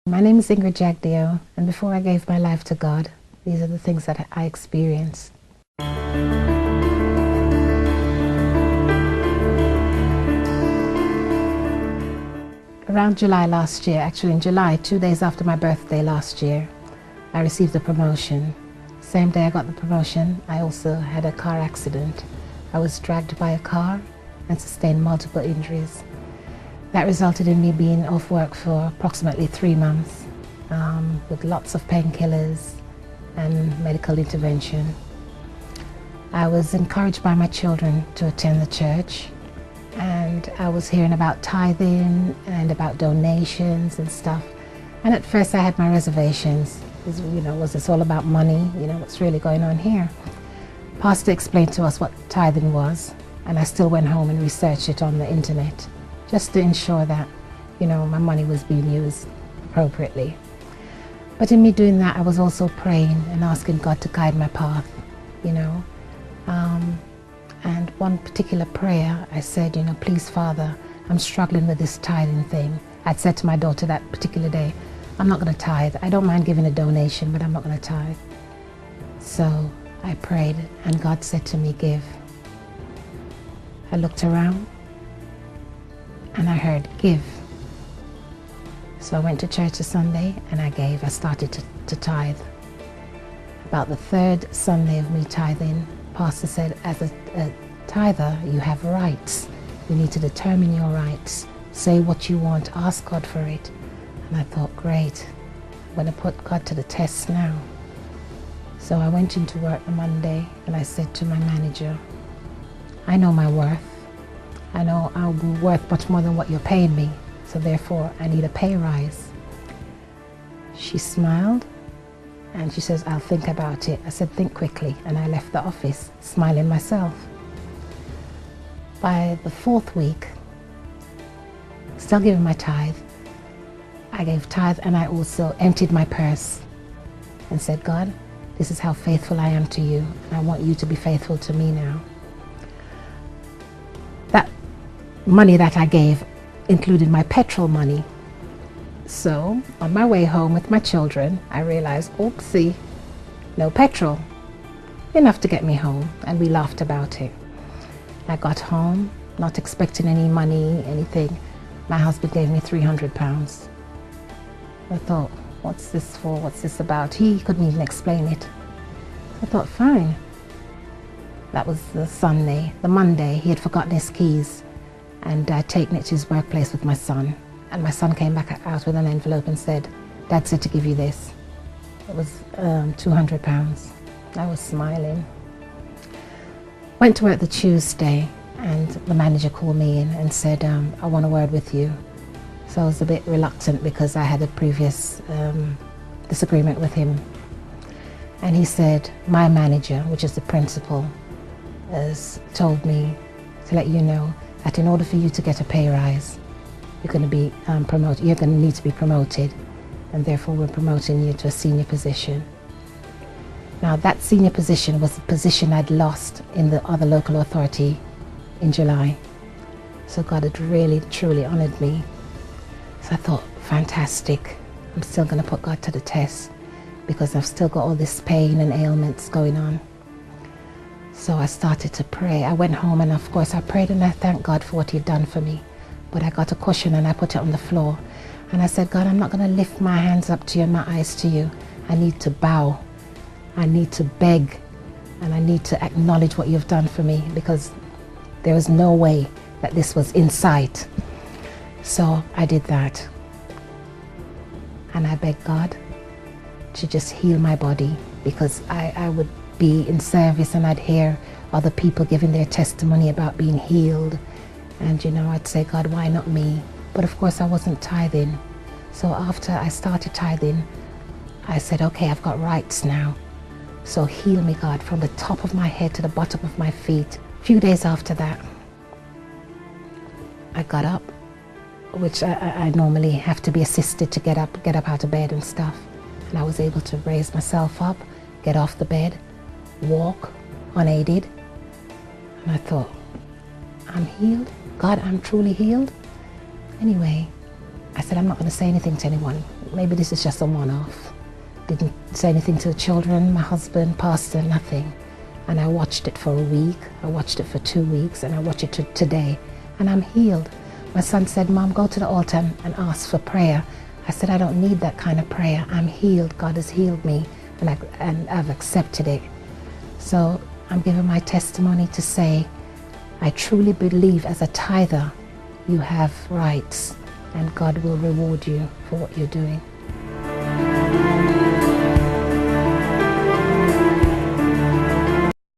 My name is Igna Jackdio, and before I gave my life to God, these are the things that I experienced. Around July last year, actually in July, 2 days after my birthday last year, I received a promotion. Same day I got the promotion, I also had a car accident. I was dragged by a car and sustained multiple injuries. That resulted in me being off work for approximately 3 months, with lots of painkillers and medical intervention. I was encouraged by my children to attend the church, and I was hearing about tithing and about donations and stuff. And at first I had my reservations. Was this all about money? What's really going on here? Pastor explained to us what tithing was, and I still went home and researched it on the internet, just to ensure that, my money was being used appropriately. But in me doing that, I was also praying and asking God to guide my path, And one particular prayer, I said, please, Father, I'm struggling with this tithing thing. I'd said to my daughter that particular day, I'm not going to tithe. I don't mind giving a donation, but I'm not going to tithe. So I prayed, and God said to me, give. I looked around, and I heard, give. So I went to church a Sunday, and I gave. I started to tithe. About the 3rd Sunday of me tithing, Pastor said, as a tither, you have rights. You need to determine your rights. Say what you want, ask God for it. And I thought, great, I'm going to put God to the test now. So I went into work on Monday, and I said to my manager, I know my worth. I know I'm worth much more than what you're paying me, so therefore I need a pay rise. She smiled, and she says, I'll think about it. I said, think quickly, and I left the office, smiling myself. By the 4th week, still giving my tithe, I gave tithe, and I also emptied my purse and said, God, this is how faithful I am to you, and I want you to be faithful to me now. That money that I gave included my petrol money. So on my way home with my children, I realized, oopsie, no petrol, enough to get me home, and we laughed about it. I got home, not expecting any money, anything. My husband gave me £300. I thought, what's this for? What's this about? He couldn't even explain it. I thought, fine. That was the Sunday. The Monday, he had forgotten his keys, and I'd taken it to his workplace with my son. And my son came back out with an envelope and said, Dad said to give you this. It was £200. I was smiling. Went to work the Tuesday, and the manager called me in and said, I want a word with you. So I was a bit reluctant because I had a previous disagreement with him. And he said, my manager, which is the principal, has told me to let you know that in order for you to get a pay rise, you're going to be promoted. You're going to need to be promoted, and therefore we're promoting you to a senior position. Now that senior position was the position I'd lost in the other local authority in July. So God had really, truly honored me. So I thought, fantastic. I'm still going to put God to the test because I've still got all this pain and ailments going on. So I started to pray. I went home, and of course I prayed, and I thanked God for what he'd done for me. But I got a cushion and I put it on the floor. And I said, God, I'm not going to lift my hands up to you and my eyes to you. I need to bow. I need to beg. And I need to acknowledge what you've done for me, because there was no way that this was in sight. So I did that. And I begged God to just heal my body, because I would be in service and I'd hear other people giving their testimony about being healed. And I'd say, God, why not me? But of course I wasn't tithing. So after I started tithing, I said, okay, I've got rights now. So heal me, God, from the top of my head to the bottom of my feet. A few days after that, I got up, which I normally have to be assisted to get up out of bed and stuff. And I was able to raise myself up, get off the bed, walk unaided. And I thought, I'm healed. God, I'm truly healed. Anyway, I said, I'm not going to say anything to anyone. maybe this is just a one-off. Didn't say anything to the children, my husband, pastor, nothing. And I watched it for a week, I watched it for 2 weeks, and I watch it today, and I'm healed. My son said, Mom, go to the altar and ask for prayer. I said, I don't need that kind of prayer. I'm healed. God has healed me, and I've accepted it. So I'm giving my testimony to say, I truly believe as a tither, you have rights, and God will reward you for what you're doing.